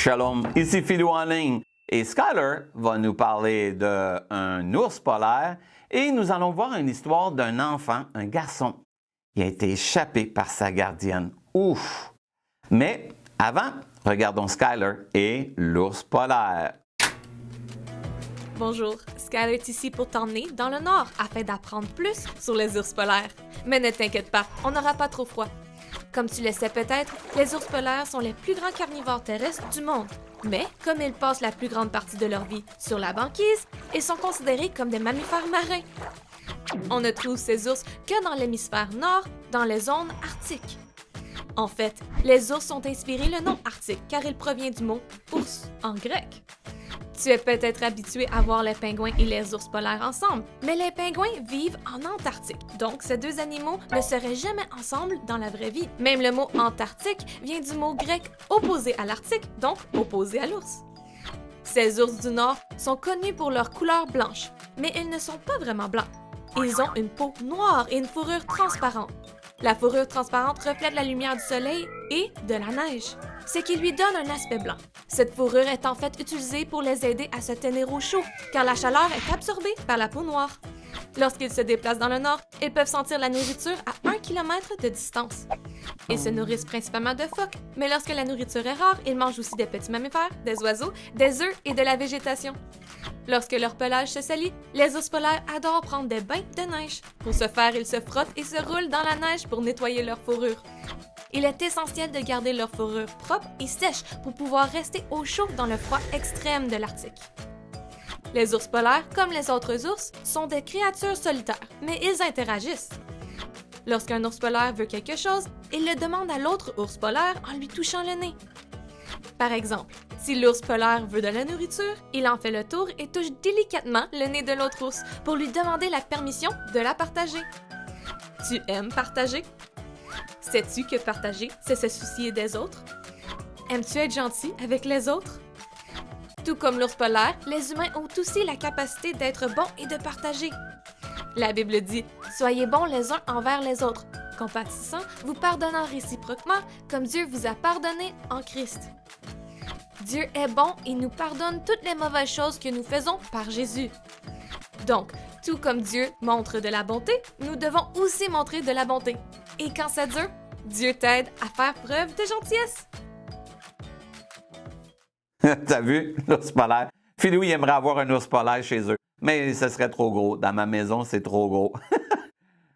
Shalom, ici Philou en ligne et Skyler va nous parler d'un ours polaire et nous allons voir une histoire d'un enfant, un garçon, qui a été échappé par sa gardienne. Ouf! Mais avant, regardons Skyler et l'ours polaire. Bonjour, Skyler est ici pour t'emmener dans le nord afin d'apprendre plus sur les ours polaires. Mais ne t'inquiète pas, on n'aura pas trop froid. Comme tu le sais peut-être, les ours polaires sont les plus grands carnivores terrestres du monde. Mais comme ils passent la plus grande partie de leur vie sur la banquise, ils sont considérés comme des mammifères marins. On ne trouve ces ours que dans l'hémisphère nord, dans les zones arctiques. En fait, les ours ont inspiré le nom arctique car il provient du mot « ours » en grec. Tu es peut-être habitué à voir les pingouins et les ours polaires ensemble, mais les pingouins vivent en Antarctique, donc ces deux animaux ne seraient jamais ensemble dans la vraie vie. Même le mot « Antarctique » vient du mot grec opposé à l'Arctique, donc opposé à l'ours. Ces ours du Nord sont connus pour leur couleur blanche, mais ils ne sont pas vraiment blancs. Ils ont une peau noire et une fourrure transparente. La fourrure transparente reflète la lumière du soleil et de la neige, ce qui lui donne un aspect blanc. Cette fourrure est en fait utilisée pour les aider à se tenir au chaud, car la chaleur est absorbée par la peau noire. Lorsqu'ils se déplacent dans le nord, ils peuvent sentir la nourriture à 1 km de distance. Ils se nourrissent principalement de phoques, mais lorsque la nourriture est rare, ils mangent aussi des petits mammifères, des oiseaux, des œufs et de la végétation. Lorsque leur pelage se salit, les ours polaires adorent prendre des bains de neige. Pour ce faire, ils se frottent et se roulent dans la neige pour nettoyer leur fourrure. Il est essentiel de garder leur fourrure propre et sèche pour pouvoir rester au chaud dans le froid extrême de l'Arctique. Les ours polaires, comme les autres ours, sont des créatures solitaires, mais ils interagissent. Lorsqu'un ours polaire veut quelque chose, il le demande à l'autre ours polaire en lui touchant le nez. Par exemple, si l'ours polaire veut de la nourriture, il en fait le tour et touche délicatement le nez de l'autre ours pour lui demander la permission de la partager. Tu aimes partager? Sais-tu que partager, c'est se soucier des autres? Aimes-tu être gentil avec les autres? Tout comme l'ours polaire, les humains ont aussi la capacité d'être bons et de partager. La Bible dit « Soyez bons les uns envers les autres, compatissants, vous pardonnant réciproquement, comme Dieu vous a pardonné en Christ. » Dieu est bon et nous pardonne toutes les mauvaises choses que nous faisons par Jésus. Donc, tout comme Dieu montre de la bonté, nous devons aussi montrer de la bonté. Et quand c'est dur, Dieu t'aide à faire preuve de gentillesse. T'as vu, l'ours polaire? Philou, il aimerait avoir un ours polaire chez eux, mais ce serait trop gros. Dans ma maison, c'est trop gros.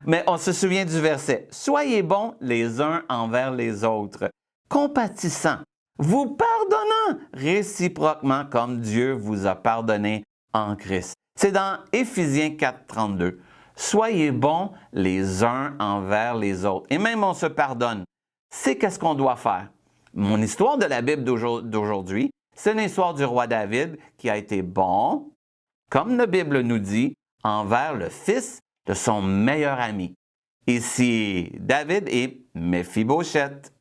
Mais on se souvient du verset. « Soyez bons les uns envers les autres, compatissants, vous pardonnant réciproquement comme Dieu vous a pardonné en Christ. » C'est dans Éphésiens 4,32. « Soyez bons les uns envers les autres. » Et même on se pardonne. C'est qu'est-ce qu'on doit faire. Mon histoire de la Bible d'aujourd'hui, c'est l'histoire du roi David qui a été bon, comme la Bible nous dit, envers le fils de son meilleur ami. Ici, David et Méphibosheth.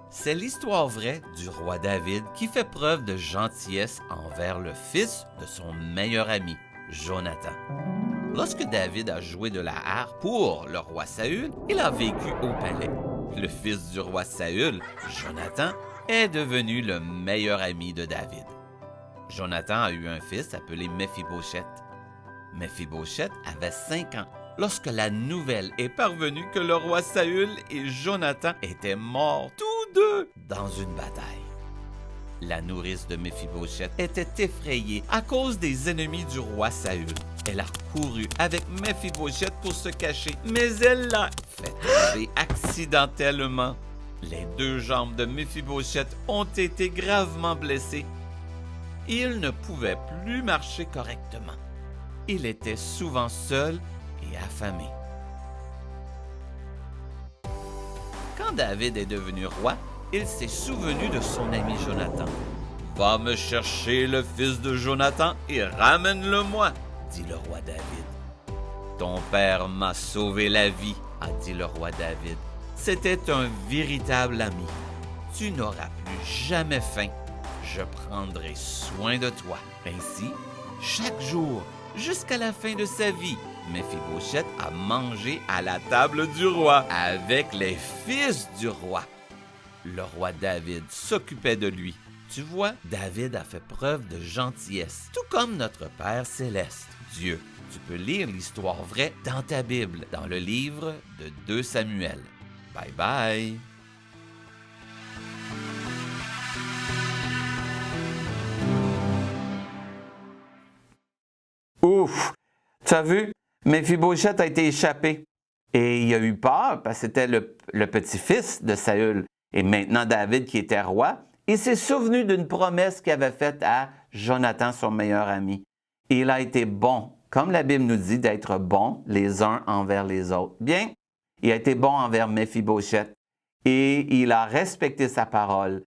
C'est l'histoire vraie du roi David qui fait preuve de gentillesse envers le fils de son meilleur ami, Jonathan. Lorsque David a joué de la harpe pour le roi Saül, il a vécu au palais. Le fils du roi Saül, Jonathan, est devenu le meilleur ami de David. Jonathan a eu un fils appelé Méphibosheth. Méphibosheth avait 5 ans lorsque la nouvelle est parvenue que le roi Saül et Jonathan étaient morts tous deux dans une bataille. La nourrice de Méphibosheth était effrayée à cause des ennemis du roi Saül. Elle a couru avec Méphibosheth pour se cacher, mais elle l'a fait tomber accidentellement. Les 2 jambes de Méphibosheth ont été gravement blessées. Il ne pouvait plus marcher correctement. Il était souvent seul et affamé. Quand David est devenu roi, il s'est souvenu de son ami Jonathan. « Va me chercher le fils de Jonathan et ramène-le-moi, dit le roi David. « Ton père m'a sauvé la vie, a dit le roi David. C'était un véritable ami. Tu n'auras plus jamais faim. Je prendrai soin de toi. Ainsi, chaque jour, jusqu'à la fin de sa vie. Méphibosheth a mangé à la table du roi avec les fils du roi. Le roi David s'occupait de lui. Tu vois, David a fait preuve de gentillesse, tout comme notre Père céleste, Dieu. Tu peux lire l'histoire vraie dans ta Bible, dans le livre de 2 Samuel. Bye bye! Ouf! Tu as vu? Méphibosheth a été échappé. Et il a eu peur parce que c'était le petit-fils de Saül. Et maintenant, David, qui était roi, il s'est souvenu d'une promesse qu'il avait faite à Jonathan, son meilleur ami. Et il a été bon, comme la Bible nous dit, d'être bon les uns envers les autres. Bien, il a été bon envers Méphibosheth et il a respecté sa parole.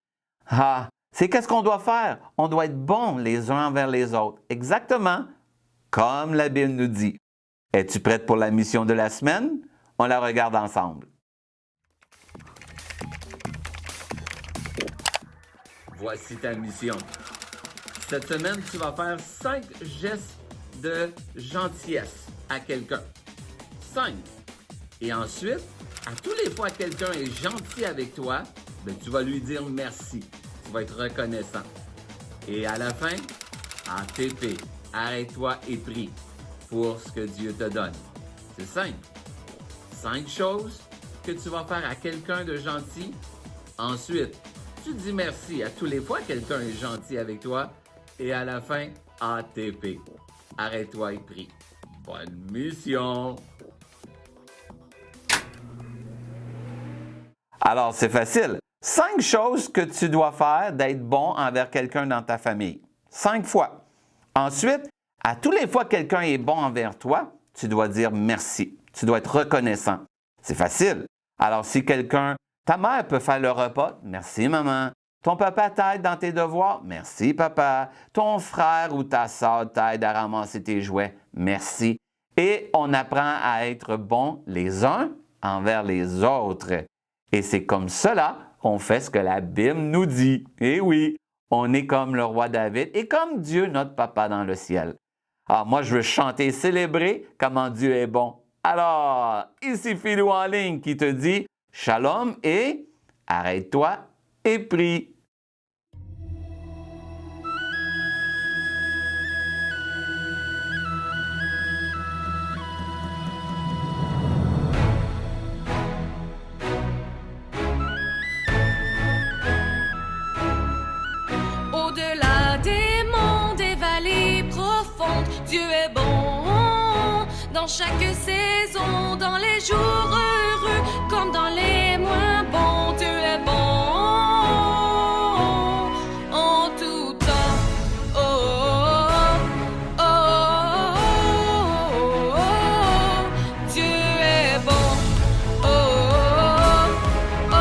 Ah, c'est qu'est-ce qu'on doit faire? On doit être bons les uns envers les autres. Exactement comme la Bible nous dit. Es-tu prête pour la mission de la semaine? On la regarde ensemble. Voici ta mission. Cette semaine, tu vas faire 5 gestes de gentillesse à quelqu'un. 5. Et ensuite, à tous les fois que quelqu'un est gentil avec toi, tu vas lui dire merci. Tu vas être reconnaissant. Et à la fin, ATP, arrête-toi et prie pour ce que Dieu te donne. C'est simple. 5 choses que tu vas faire à quelqu'un de gentil. Ensuite, tu dis merci à tous les fois que quelqu'un est gentil avec toi. Et à la fin, ATP. Arrête-toi et prie. Bonne mission! Alors, c'est facile. 5 choses que tu dois faire d'être bon envers quelqu'un dans ta famille. 5 fois. Ensuite, à tous les fois que quelqu'un est bon envers toi, tu dois dire merci. Tu dois être reconnaissant. C'est facile. Alors, si ta mère peut faire le repas, merci maman. Ton papa t'aide dans tes devoirs, merci papa. Ton frère ou ta sœur t'aide à ramasser tes jouets, merci. Et on apprend à être bons les uns envers les autres. Et c'est comme cela qu'on fait ce que la Bible nous dit. Et oui, on est comme le roi David et comme Dieu, notre papa dans le ciel. Alors moi, je veux chanter et célébrer comment Dieu est bon. Alors, ici Philou en ligne qui te dit Shalom et arrête-toi et prie. Au-delà des monts, des vallées profondes, Dieu est bon. Dans chaque saison, dans les jours heureux, comme dans les moins bons, Dieu est bon. En tout temps, oh, oh, oh, oh, oh, Dieu est bon. Oh, oh, oh,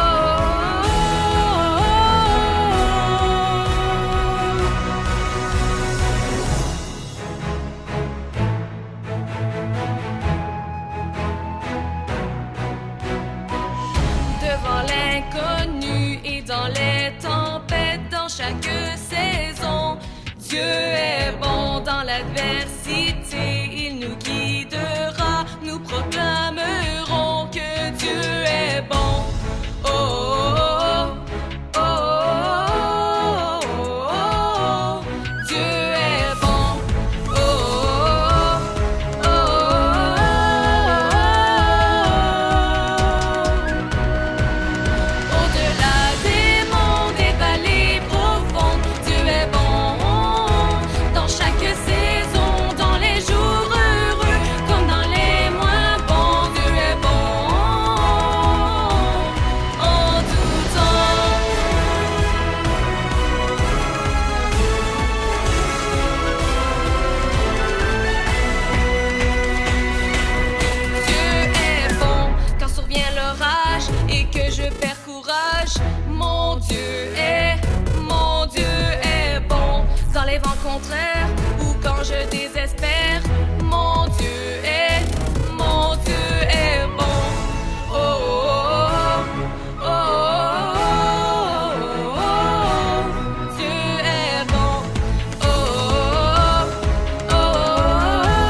devant l'inconnu et dans les tempêtes, dans chaque saison, Dieu est bon. Dans l'adversité, il nous guidera, nous proclamerons que Dieu est bon. Oh, oh, oh, oh, oh, oh, Dieu est bon. Oh, oh, oh, oh, au-delà des monts, des vallées profondes, Dieu est bon. Dans chaque saison, dans les jours heureux, comme dans les moins bons, Dieu est bon. En tout temps. Dieu est bon quand survient l'orage et que je perds courage. Mon Dieu est bon dans les vents contraires ou quand je désespère. Mon Dieu est bon. Oh, oh, oh, oh, oh, oh, Dieu est bon. Oh, oh, oh, oh,